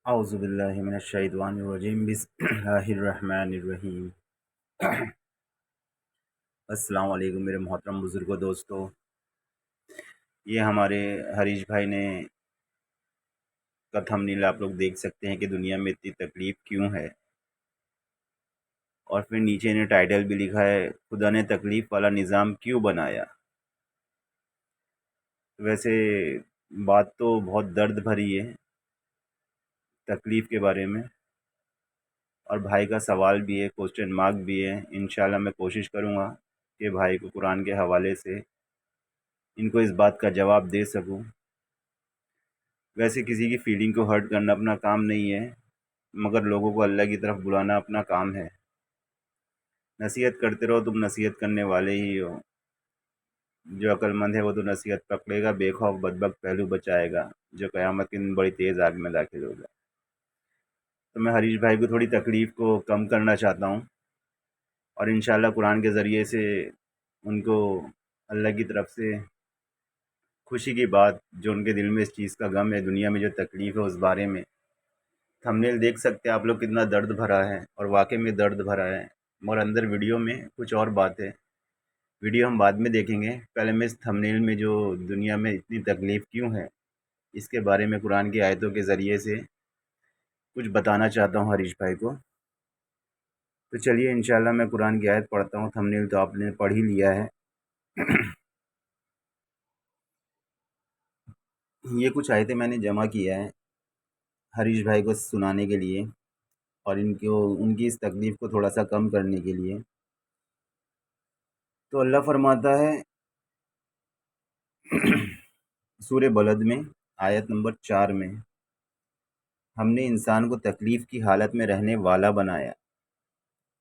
औज़ुबिल्लाहि मिनश्शैतानिर्रजीम बिस्मिल्लाहिर्रहमानिर्रहीम। अस्सलाम वालेकुम मेरे मोहतरम बुज़ुर्गों, दोस्तों। ये हमारे हरीश भाई ने का थंबनेल आप लोग देख सकते हैं कि दुनिया में इतनी तकलीफ़ क्यों है, और फिर नीचे इन्हें टाइटल भी लिखा है, खुदा ने तकलीफ़ वाला निज़ाम क्यों बनाया। वैसे बात तो बहुत दर्द भरी है तकलीफ़ के बारे में, और भाई का सवाल भी है, क्वेश्चन मार्क भी है। इंशाल्लाह मैं कोशिश करूँगा कि भाई को कुरान के हवाले से इनको इस बात का जवाब दे सकूं। वैसे किसी की फीलिंग को हर्ट करना अपना काम नहीं है, मगर लोगों को अल्लाह की तरफ बुलाना अपना काम है। नसीहत करते रहो, तुम नसीहत करने वाले ही हो। जो अक्लमंद है वो तो नसीहत पकड़ेगा, बेखौफ बदबख्त पहलू बचाएगा, जो क़यामत के दिन बड़ी तेज़ आग में दाखिल होगा। तो मैं हरीश भाई को थोड़ी तकलीफ़ को कम करना चाहता हूँ, और इंशाल्लाह कुरान के ज़रिए से उनको अल्लाह की तरफ से खुशी की बात, जो उनके दिल में इस चीज़ का गम है, दुनिया में जो तकलीफ़ है उस बारे में। थंबनेल देख सकते हैं आप लोग कितना दर्द भरा है, और वाकई में दर्द भरा है, मगर अंदर वीडियो में कुछ और बात है। वीडियो हम बाद में देखेंगे, पहले मैं इस थंबनेल में जो दुनिया में इतनी तकलीफ़ क्यों है, इसके बारे में कुरान की आयतों के ज़रिए से कुछ बताना चाहता हूँ हरीश भाई को। तो चलिए इंशाल्लाह मैं कुरान की आयत पढ़ता हूँ। थंबनेल तो आपने पढ़ ही लिया है। ये कुछ आयतें मैंने जमा किया है हरीश भाई को सुनाने के लिए, और इनको उनकी इस तकलीफ़ को थोड़ा सा कम करने के लिए। तो अल्लाह फरमाता है सूरह बलद में आयत नंबर 4 में, हमने इंसान को तकलीफ़ की हालत में रहने वाला बनाया।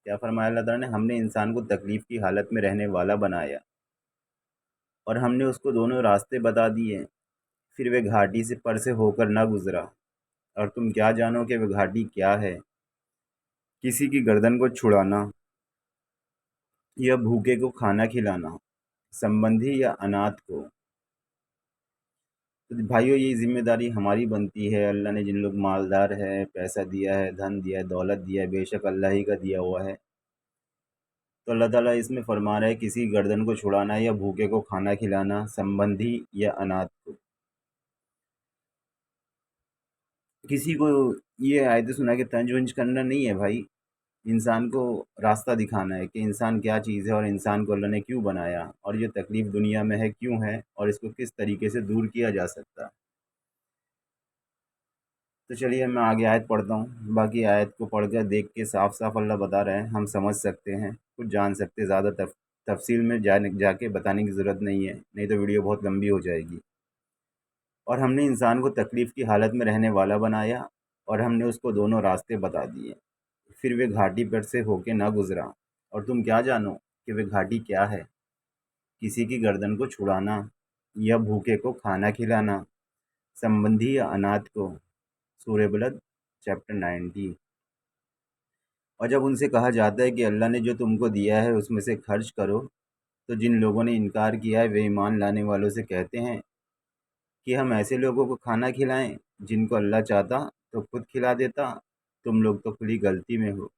क्या फरमाया अल्लाह ताला ने? हमने इंसान को तकलीफ़ की हालत में रहने वाला बनाया, और हमने उसको दोनों रास्ते बता दिए, फिर वह घाटी से पर से होकर ना गुज़रा, और तुम क्या जानो कि वह घाटी क्या है। किसी की गर्दन को छुड़ाना, या भूखे को खाना खिलाना, संबंधी या अनाथ को। तो भाइयों, ये ज़िम्मेदारी हमारी बनती है। अल्लाह ने जिन लोग मालदार है, पैसा दिया है, धन दिया है, दौलत दिया है, बेशक अल्लाह ही का दिया हुआ है। तो अल्लाह ताला इसमें फरमा रहा है, किसी गर्दन को छुड़ाना या भूखे को खाना खिलाना, संबंधी या अनाथ को। किसी को ये आयतें सुना के तंज वंज करना नहीं है भाई। इंसान को रास्ता दिखाना है कि इंसान क्या चीज़ है, और इंसान को अल्लाह ने क्यों बनाया, और ये तकलीफ़ दुनिया में है क्यों है, और इसको किस तरीके से दूर किया जा सकता है। तो चलिए मैं आगे आयत पढ़ता हूँ। बाकी आयत को पढ़कर देख के साफ साफ अल्लाह बता रहे हैं, हम समझ सकते हैं, कुछ जान सकते हैं। ज़्यादा तफसील में जाके बताने की ज़रूरत नहीं है, नहीं तो वीडियो बहुत लंबी हो जाएगी। और हमने इंसान को तकलीफ़ की हालत में रहने वाला बनाया, और हमने उसको दोनों रास्ते बता दिए, फिर वे घाटी पर से होके ना गुज़रा, और तुम क्या जानो कि वे घाटी क्या है। किसी की गर्दन को छुड़ाना, या भूखे को खाना खिलाना, संबंधी या अनाथ को। सूरह बलद चैप्टर 90। और जब उनसे कहा जाता है कि अल्लाह ने जो तुमको दिया है उसमें से खर्च करो, तो जिन लोगों ने इनकार किया है वे ईमान लाने वालों से कहते हैं कि हम ऐसे लोगों को खाना खिलाएं जिनको अल्लाह चाहता तो खुद खिला देता। तुम लोग तो खुली गलती में हो।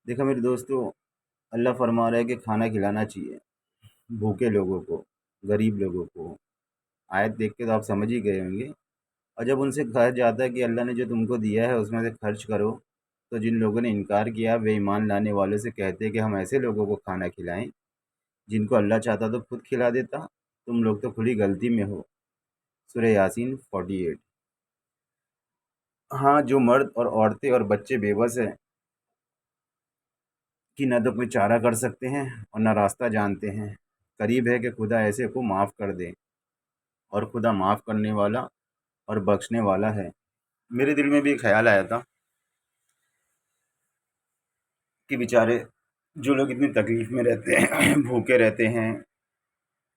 देखो मेरे दोस्तों, अल्लाह फरमा रहा है कि खाना खिलाना चाहिए भूखे लोगों को, गरीब लोगों को। आयत देख के तो आप समझ ही गए होंगे। और जब उनसे कहा जाता है कि अल्लाह ने जो तुमको दिया है उसमें से खर्च करो, तो जिन लोगों ने इनकार किया वे ईमान लाने वालों से कहते हैं कि हम ऐसे लोगों को खाना खिलाएं जिनको अल्लाह चाहता तो खुद खिला देता। तुम लोग तो खुली गलती में हो। सूरह यासीन 48। हाँ, जो मर्द और औरतें और बच्चे बेबस हैं कि न तो कोई चारा कर सकते हैं और न रास्ता जानते हैं, करीब है कि खुदा ऐसे को माफ़ कर दे, और खुदा माफ़ करने वाला और बख्शने वाला है। मेरे दिल में भी एक ख्याल आया था कि बेचारे जो लोग इतनी तकलीफ़ में रहते हैं भूखे रहते हैं,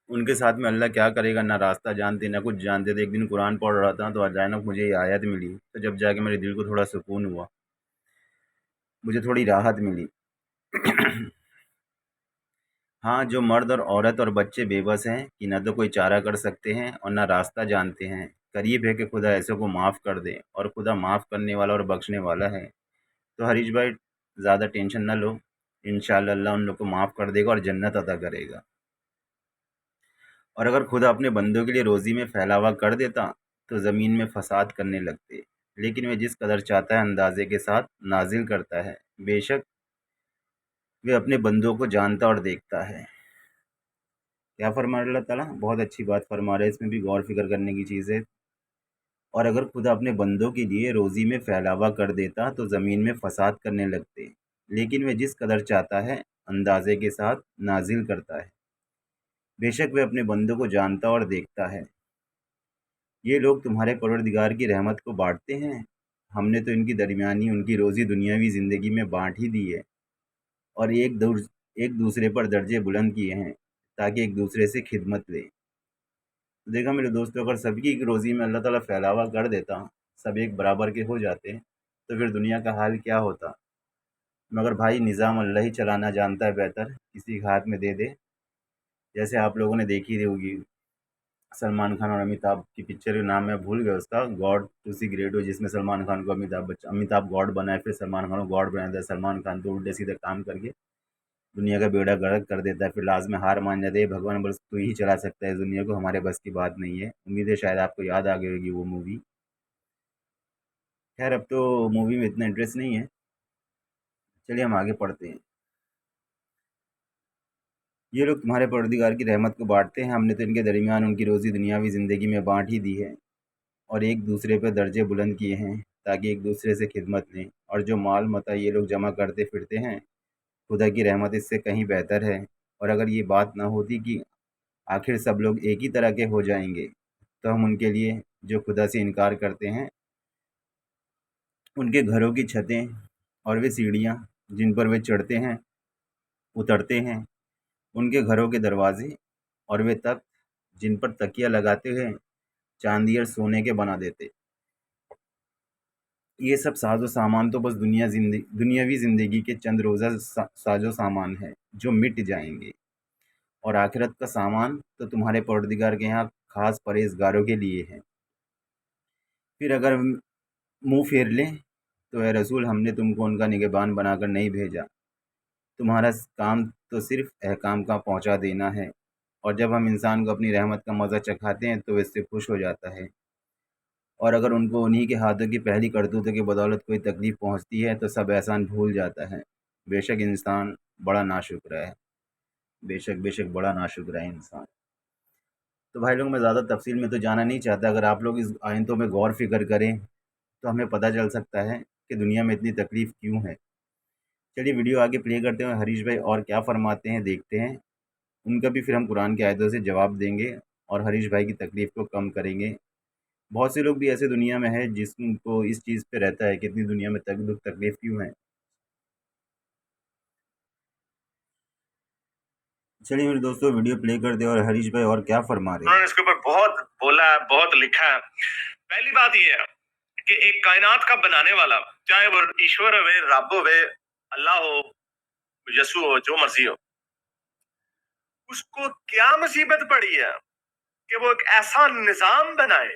उनके साथ में अल्लाह क्या करेगा। ना रास्ता जानते ना कुछ जानते थे। एक दिन कुरान पढ़ रहा था तो अचानक मुझे ये आयत मिली, तो जब जाके मेरे दिल को थोड़ा सुकून हुआ, मुझे थोड़ी राहत मिली। हाँ, जो मर्द और औरत और बच्चे बेबस हैं कि न तो कोई चारा कर सकते हैं और न रास्ता जानते हैं, करीब है कि खुदा ऐसे को माफ़ कर दे, और खुदा माफ़ करने वाला और बख्शने वाला है। तो हरीश भाई, ज़्यादा टेंशन ना लो, इंशाअल्लाह अल्लाह उन लोग को माफ़ कर देगा और जन्नत अता करेगा। और अगर खुदा अपने बंदों के लिए रोज़ी में फैलावा कर देता तो ज़मीन में फसाद करने लगते, लेकिन वह जिस कदर चाहता है अंदाजे के साथ नाजिल करता है। बेशक वे अपने बंदों को जानता और देखता है। क्या फरमा रहे अल्लाह ताला, बहुत अच्छी बात फरमा रहे हैं, इसमें भी गौर फिक्र करने की चीज़ है। और अगर खुदा अपने बंदों के लिए रोज़ी में फैलावा कर देता तो ज़मीन में फसाद करने लगते, लेकिन वह जिस कदर चाहता है अंदाजे के साथ नाजिल करता है। बेशक वह अपने बंदों को जानता और देखता है। ये लोग तुम्हारे परवरदिगार की रहमत को बाँटते हैं। हमने तो इनकी दरमियानी उनकी रोज़ी दुनियावी ज़िंदगी में बाँट ही दी है, और एक दूसरे पर दर्जे बुलंद किए हैं ताकि एक दूसरे से खिदमत लें। तो देखा मेरे दोस्तों, अगर सबकी रोज़ी में अल्लाह ताला फैलावा कर देता, सब एक बराबर के हो जाते, तो फिर दुनिया का हाल क्या होता। मगर भाई, निज़ाम अल्लाह ही चलाना जानता है बेहतर, किसी के हाथ में दे दे। जैसे आप लोगों ने देखी ही होगी, सलमान खान और अमिताभ की पिक्चर का नाम मैं भूल गया उसका, गॉड टू सी ग्रेट हो, जिसमें सलमान खान को अमिताभ गॉड बनाए, फिर सलमान खान को गॉड बनाया था। सलमान खान तो उल्टे सीधे काम करके दुनिया का बेड़ा गर्क कर देता है, फिर लास्ट में हार मान जाते हैं, भगवान बस तू ही चला सकता है इस दुनिया को, हमारे बस की बात नहीं है। उम्मीद है शायद आपको याद आ गई होगी वो मूवी। खैर, अब तो मूवी में इतना इंटरेस्ट नहीं है, चलिए हम आगे पढ़ते हैं। ये लोग तुम्हारे परवरदिगार की रहमत को बाँटते हैं। हमने तो इनके दरमियान उनकी रोज़ी दुनियावी ज़िंदगी में बाँट ही दी है, और एक दूसरे पर दर्जे बुलंद किए हैं ताकि एक दूसरे से खिदमत लें। और जो माल मता ये लोग जमा करते फिरते हैं, खुदा की रहमत इससे कहीं बेहतर है। और अगर ये बात ना होती कि आखिर सब लोग एक ही तरह के हो जाएंगे, तो हम उनके लिए जो खुदा से इनकार करते हैं, उनके घरों की छतें और वे सीढ़ियाँ जिन पर वे चढ़ते हैं उतरते हैं, उनके घरों के दरवाजे और वे तख्त जिन पर तकिया लगाते हैं, चांदी और सोने के बना देते। ये सब साजो सामान तो बस दुनियावी ज़िंदगी के चंद रोज़ा साजो सामान है जो मिट जाएंगे, और आखिरत का सामान तो तुम्हारे परवरदिगार के यहाँ खास परहेजगारों के लिए है। फिर अगर मुंह फेर लें तो ए रसूल, हमने तुमको उनका निगहबान बनाकर नहीं भेजा, तुम्हारा काम तो सिर्फ अहकाम का पहुंचा देना है। और जब हम इंसान को अपनी रहमत का मज़ा चखाते हैं तो इससे खुश हो जाता है, और अगर उनको उन्हीं के हाथों की पहली करतूतों की बदौलत कोई तकलीफ़ पहुंचती है तो सब एहसान भूल जाता है। बेशक इंसान बड़ा नाशुक्र है, बेशक बेशक बड़ा नाशुक्र है इंसान। तो भाई लोग, मैं ज़्यादा तफसील में तो जाना नहीं चाहता। अगर आप लोग इस आयतों में गौर फिक्र करें तो हमें पता चल सकता है कि दुनिया में इतनी तकलीफ़ क्यों है। चलिए वीडियो आगे प्ले करते हैं, हरीश भाई और क्या फ़रमाते हैं देखते हैं। उनका भी फिर हम कुरान की आयतों से जवाब देंगे और हरीश भाई की तकलीफ़ को कम करेंगे। बहुत से लोग भी ऐसे दुनिया में हैं जिनको इस चीज़ पे रहता है कि इतनी दुनिया में दुख तकलीफ़ क्यों है। चलिए मेरे दोस्तों, वीडियो प्ले कर दे और हरीश भाई और क्या फरमा रहे हैं। उन्होंने इसके ऊपर बहुत बोला है, बहुत लिखा है। पहली बात यह है कि एक कायनात का बनाने वाला, चाहे वो ईश्वर हो, रब हो, अल्लाह हो, यसु हो, जो मर्जी हो, उसको क्या मुसीबत पड़ी है कि वो एक ऐसा निजाम बनाए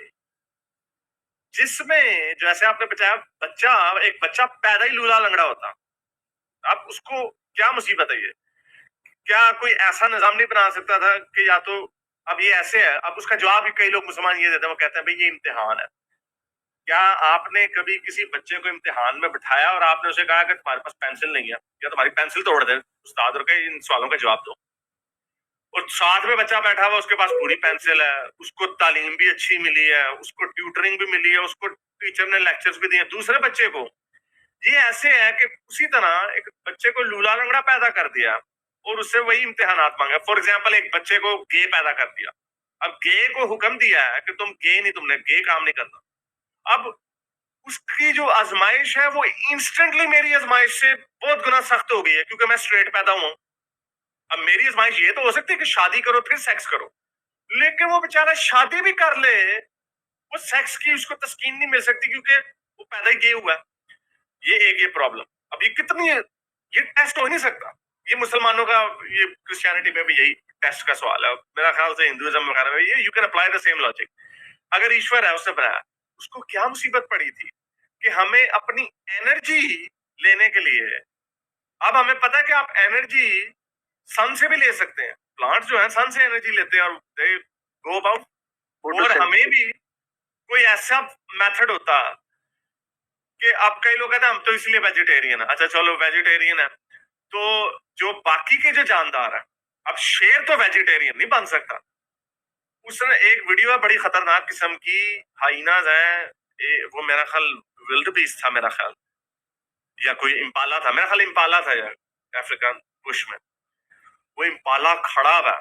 जिसमें, जैसे आपने बताया, एक बच्चा पैदा ही लूला लंगड़ा होता। अब उसको क्या मुसीबत है ये? क्या कोई ऐसा निजाम नहीं बना सकता था कि या तो अब ये ऐसे है? अब उसका जवाब भी कई लोग मुसलमान ये देते हैं, वो कहते हैं भाई ये इम्तिहान है। क्या आपने कभी किसी बच्चे को इम्तिहान में बिठाया और आपने उसे कहा कि तुम्हारे पास पेंसिल नहीं है, या तुम्हारी पेंसिल तोड़ दे उस्ताद, और कहे इन सवालों का जवाब दो? और साथ में बच्चा बैठा हुआ, उसके पास पूरी पेंसिल है, उसको तालीम भी अच्छी मिली है, उसको ट्यूटरिंग भी मिली है, उसको टीचर ने लेक्चर्स भी दिए। दूसरे बच्चे को ये ऐसे है कि उसी तरह एक बच्चे को लूला लंगड़ा पैदा कर दिया और उससे वही इम्तिहानात मांगे। फॉर एग्जाम्पल, एक बच्चे को गे पैदा कर दिया। अब गे को हुक्म दिया है कि तुम गे नहीं, तुमने गे काम नहीं करना। अब उसकी जो आजमाइश है वो इंस्टेंटली मेरी आजमाइश से बहुत गुना सख्त हो गई है, क्योंकि मैं स्ट्रेट पैदा हूं। अब मेरी आजमाइश ये तो हो सकती है कि शादी करो फिर सेक्स करो, लेकिन वो बेचारा शादी भी कर ले, वो सेक्स की उसको तस्कीन नहीं मिल सकती क्योंकि वो पैदा ही गे हुआ है। ये प्रॉब्लम। अब ये कितनी है, ये टेस्ट हो ही नहीं सकता। ये मुसलमानों का, ये क्रिश्चियनिटी में भी यही टेस्ट का सवाल है। मेरा ख्याल से हिंदुइज्म वगैरह में ये you can apply the same logic. अगर ईश्वर है उसने बनाया, उसको क्या मुसीबत पड़ी थी कि हमें अपनी एनर्जी लेने के लिए, अब हमें पता है कि आप एनर्जी सन से भी ले सकते हैं, प्लांट जो है सन से एनर्जी लेते हैं और दे गो अबाउट, और हमें भी कोई ऐसा मेथड होता कि अब कई लोग कहते हैं हम तो इसलिए वेजिटेरियन है, अच्छा चलो वेजिटेरियन है तो जो बाकी के जो जानदार है, अब शेर तो वेजिटेरियन नहीं बन सकता। उसने एक वीडियो है बड़ी खतरनाक किस्म की, हाइनाज है, वो मेरा ख्याल विल्ड बीस्ट था मेरा ख्याल, या कोई इम्पाला था मेरा ख्याल, इम्पाला था यार अफ्रीकन बुश में, वो इम्पाला खड़ा हुआ,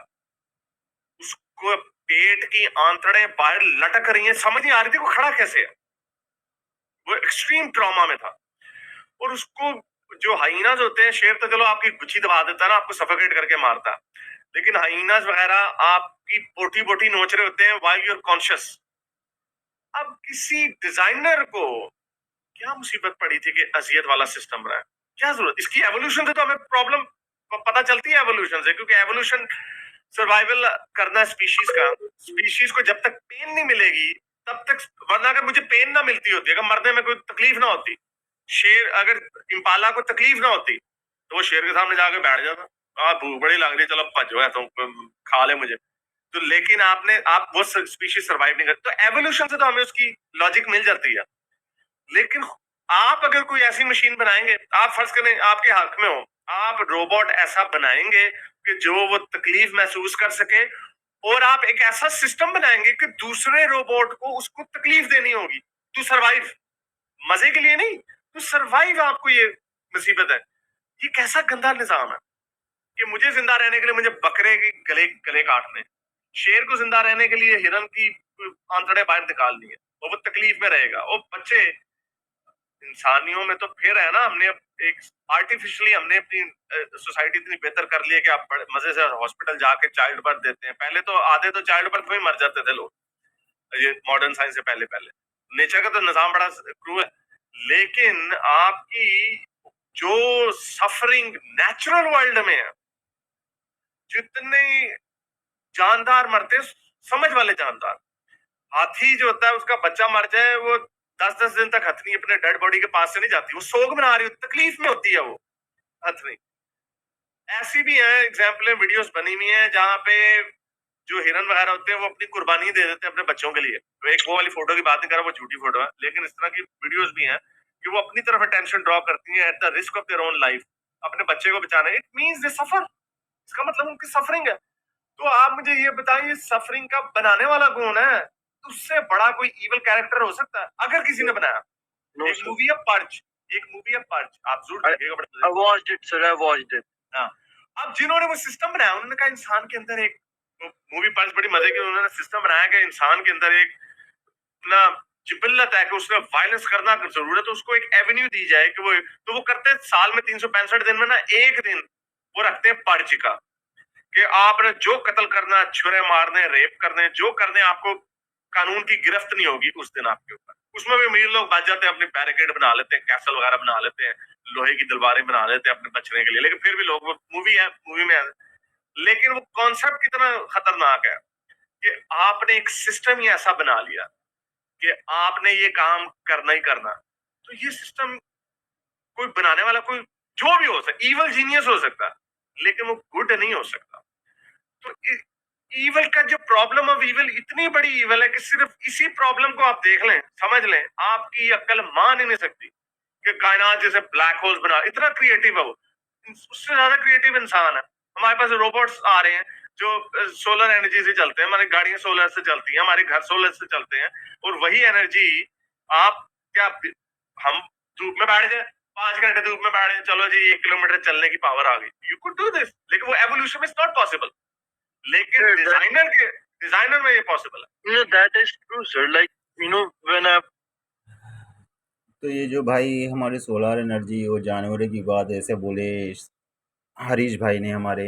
उसको पेट की आंतड़ें बाहर लटक रही हैं, समझ नहीं आ रही थी वो खड़ा कैसे है, वो एक्सट्रीम ट्रॉमा में था। और उसको जो हाइनाज होते हैं, शेर तो चलो आपकी गुच्छी दबा देता है ना, आपको सफोकेट करके मारता है, लेकिन हाइनाज वगैरह आपकी बोटी बोटी नोच रहे होते हैं व्हाइल यू आर कॉन्शियस। अब किसी डिजाइनर को क्या मुसीबत पड़ी थी कि अजियत वाला सिस्टम बनाया, क्या जरूरत, इसकी एवोल्यूशन से तो हमें प्रॉब्लम पता चलती है एवोल्यूशन से, क्योंकि एवोल्यूशन सर्वाइवल करना है स्पीशीज का, स्पीशीज को जब तक पेन नहीं मिलेगी तब तक, वरना अगर मुझे पेन ना मिलती होती, अगर मरने में कोई तकलीफ ना होती, शेर अगर इम्पाला को तकलीफ ना होती तो वो शेर के सामने जाके बैठ जाता, भूख बड़ी लग रही, चलो भजो है तो खा ले मुझे, तो लेकिन आप वो स्पीशीज सर्वाइव नहीं करती, तो एवोल्यूशन से तो हमें उसकी लॉजिक मिल जाती है। लेकिन आप अगर कोई ऐसी मशीन बनाएंगे, आप फर्ज करें आपके हक में हो, आप रोबोट ऐसा बनाएंगे कि जो वो तकलीफ महसूस कर सके, और आप एक ऐसा सिस्टम बनाएंगे कि दूसरे रोबोट को उसको तकलीफ देनी होगी टू सरवाइव, मजे के लिए नहीं, टू सरवाइव आपको ये मुसीबत है। ये कैसा गंदा निजाम है कि मुझे जिंदा रहने के लिए मुझे बकरे के गले गले काटने, शेर को जिंदा रहने के लिए हिरन की आंतड़े बाहर निकालनी है, और वो तकलीफ में रहेगा। और बच्चे इंसानियों में तो फिर है ना, हमने एक आर्टिफिशियली हमने अपनी सोसाइटी इतनी बेहतर कर ली है कि आप बड़े मजे से हॉस्पिटल जाके चाइल्ड बर्थ देते हैं, पहले तो आधे तो चाइल्ड बर्थ में ही मर जाते थे लोग, ये मॉडर्न साइंस से पहले पहले, नेचर का तो निजाम बड़ा क्रूर है। लेकिन आपकी जो सफरिंग नेचुरल वर्ल्ड में है, जितने जानदार मरते, समझ वाले जानदार, हाथी जो होता है उसका बच्चा मर जाए, वो 10-10 दिन तक हथनी अपने डेड बॉडी के पास से नहीं जाती, वो सोग बना रही होती, तकलीफ में होती है वो हथनी। ऐसी भी है एग्जाम्पल, वीडियोस बनी हुई है जहाँ पे जो हिरन वगैरह होते हैं वो अपनी कुर्बानी दे देते हैं अपने बच्चों के लिए, तो एक वो वाली फोटो की बात नहीं कर रहा, वो झूठी फोटो है, लेकिन इस तरह की वीडियोस भी हैं कि वो अपनी तरफ अटेंशन ड्रॉ करती हैं at the risk of their own life, अपने बच्चे को बचाने, इट मींस दे सफर, इसका मतलब उनकी सफरिंग है। तो आप मुझे ये बताइए सफरिंग का बनाने वाला कौन है, उससे बड़ा कोई इविल कैरेक्टर हो सकता है अगर किसी ने बनाया। No, एक sir. मूवी है पर्च, एक मूवी है पर्च, आप जरूर देखिएगा, बड़ा I watched it, sir. I watched it. हाँ, अब जिन्होंने वो सिस्टम बनाया उन्होंने कहा इंसान के अंदर एक, मूवी पर्च बड़ी मजे की, उन्होंने सिस्टम बनाया कि इंसान के अंदर एक अपना जिबिल्लत है कि उसने वायलेंस करना जरूरत है, उसको एक एवेन्यू दी जाए कि वो, तो वो करते हैं साल में 365 दिन में ना एक दिन वो रखते हैं पर्च का, कि आपने जो कत्ल करना, छुरे मारने, रेप करने, जो करने, आपको कानून की गिरफ्त नहीं होगी उस दिन आपके ऊपर। उसमें भी अमीर लोग बच जाते हैं, अपने बैरिकेड बना लेते हैं, कैसल वगैरह बना लेते हैं, लोहे की दीवारें बना लेते हैं अपने बचने के लिए, लेकिन फिर भी लोग, वो मूवी है, मूवी में है, लेकिन वो कॉन्सेप्ट कितना खतरनाक है कि आपने एक सिस्टम ही ऐसा बना लिया कि आपने ये काम करना ही करना। तो ये सिस्टम कोई बनाने वाला, कोई जो भी हो सकता, इवल जीनियस हो सकता है, लेकिन वो गुड नहीं हो सकता। तो ईवल का जो प्रॉब्लम ऑफ ईवल इतनी बड़ी ईवल है कि सिर्फ इसी प्रॉब्लम को आप देख लें, समझ लें, आपकी अक्ल मान ही नहीं सकती कि कायनात जैसे ब्लैक होल्स बना, इतना क्रिएटिव है वो, उससे ज्यादा क्रिएटिव इंसान है। हमारे पास रोबोट्स आ रहे हैं जो सोलर एनर्जी से चलते हैं, हमारी गाड़ियां सोलर से चलती हैं, हमारे घर सोलर से चलते हैं, और वही एनर्जी आप क्या, हम धूप में बैठ जाए, 5 घंटे धूप में बैठ जाए, चलो जी 1 किलोमीटर चलने की पावर आ गई, यू कुड डू दिस, लेकिन वो एवोल्यूशन इज नॉट पॉसिबल, लेकिन Sir, डिजाइनर में ये पॉसिबल है। that is true, sir. Like, when I तो ये जो भाई हमारे सोलार एनर्जी और जानवरों की बात ऐसे बोले हरीश भाई ने हमारे,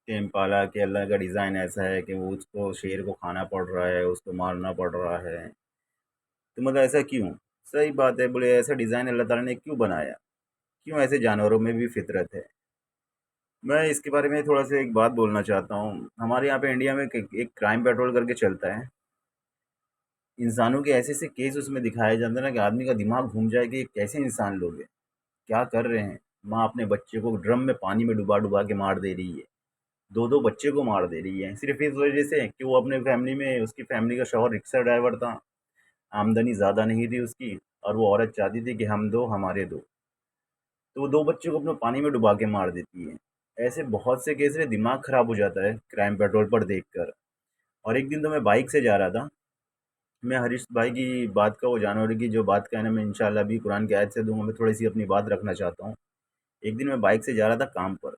कि इम्पाला के अल्लाह का डिज़ाइन ऐसा है कि वो उसको शेर को खाना पड़ रहा है, उसको मारना पड़ रहा है, तो मतलब ऐसा क्यों? सही बात है, बोले ऐसा डिज़ाइन अल्लाह ताला ने क्यों बनाया? क्यों ऐसे जानवरों में भी फितरत है? मैं इसके बारे में थोड़ा सा एक बात बोलना चाहता हूँ। हमारे यहाँ पे इंडिया में एक क्राइम पेट्रोल करके चलता है, इंसानों के ऐसे-ऐसे केस उसमें दिखाए जाते हैं ना कि आदमी का दिमाग घूम जाए कि ये कैसे इंसान लोग हैं, क्या कर रहे हैं। माँ अपने बच्चे को ड्रम में पानी में डुबा-डुबा के मार दे रही है, 2-2 बच्चे को मार दे रही है, सिर्फ़ इस वजह से कि वो अपने फैमिली में उसकी फैमिली का शौहर रिक्शा ड्राइवर था, आमदनी ज़्यादा नहीं थी उसकी और वो औरत चाहती थी कि हम 2 हमारे 2। तो वो 2 बच्चों को अपने पानी में डुबा के मार देती है। ऐसे बहुत से केस में दिमाग ख़राब हो जाता है क्राइम पेट्रोल पर देखकर। और एक दिन तो मैं बाइक से जा रहा था, मैं हरीश भाई की बात का वो जानवर की जो बात का है ना, मैं इंशाल्लाह अभी कुरान की आयत से दूँगा, मैं थोड़ी-सी अपनी बात रखना चाहता हूँ। एक दिन मैं बाइक से जा रहा था काम पर,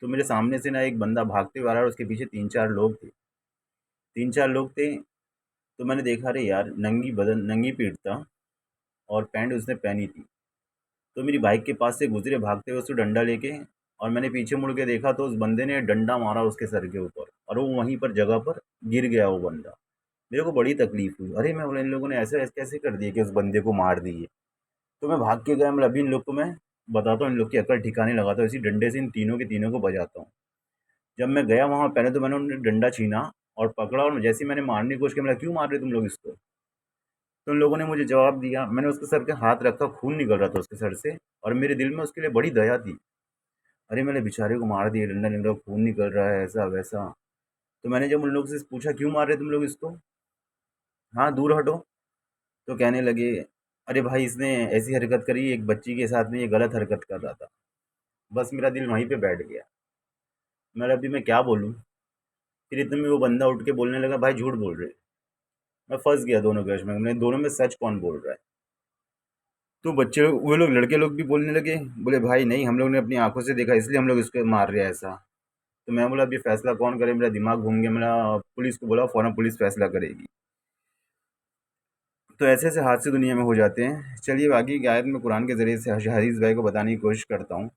तो मेरे सामने से ना एक बंदा भागते हुए आ रहा है और उसके पीछे 3-4 लोग थे। 3-4 लोग थे, तो मैंने देखा अरे यार! नंगी पीठ था और पैंट उसने पहनी थी। तो मेरी बाइक के पास से गुज़रे भागते हुए उसको डंडा लेके, और मैंने पीछे मुड़ के देखा तो उस बंदे ने डंडा मारा उसके सर के ऊपर और वो वहीं पर जगह पर गिर गया वो बंदा। मेरे को बड़ी तकलीफ़ हुई। अरे! मैं बोला इन लोगों ने ऐसे ऐसे कैसे कर दिया कि उस बंदे को मार दिए। तो मैं भाग के गया, मतलब अभी इन लोग को मैं बताता हूँ, इन लोग की अकल ठिकाने लगाता हूँ, इसी डंडे से इन तीनों के तीनों को बजाता हूँ। जब मैं गया वहाँ पहले तो मैंने उन्हें डंडा छीना और पकड़ा, और जैसे ही मैंने मारने की कोशिश की, मैंने क्यों मार रहे तुम लोग इसको? तो उन लोगों ने मुझे जवाब दिया, मैंने उसके सर पे हाथ रखा, खून निकल रहा था उसके सर से और मेरे दिल में उसके लिए बड़ी दया थी। अरे! मैंने बेचारे को मार दिया, डंडा निकला, खून निकल रहा है, ऐसा-वैसा। तो मैंने जब उन लोगों से पूछा क्यों मार रहे तुम लोग इसको? हाँ, दूर हटो। तो कहने लगे, अरे भाई इसने ऐसी हरकत करी, एक बच्ची के साथ में ये गलत हरकत कर रहा था। बस मेरा दिल वहीं पे बैठ गया। अभी मैं क्या बोलूँ? फिर इतने में वो बंदा उठ के बोलने लगा, भाई झूठ बोल रहे हो। मैं फँस गया दोनों के में, मैं दोनों में सच कौन बोल रहा है? तो बच्चे लोग, वो लोग लड़के लोग भी बोलने लगे, बोले भाई नहीं, हम लोग ने अपनी आँखों से देखा इसलिए हम लोग इसको मार रहे हैं ऐसा। तो मैं बोला अब ये फैसला कौन करे? मेरा दिमाग घूम गया, मेरा पुलिस को बोला, फ़ौरन पुलिस फैसला करेगी। तो ऐसे-ऐसे हादसे दुनिया में हो जाते हैं। चलिए बाकी की आयत मैं कुरान के ज़रिए से हरीश भाई को बताने की कोशिश करता हूँ।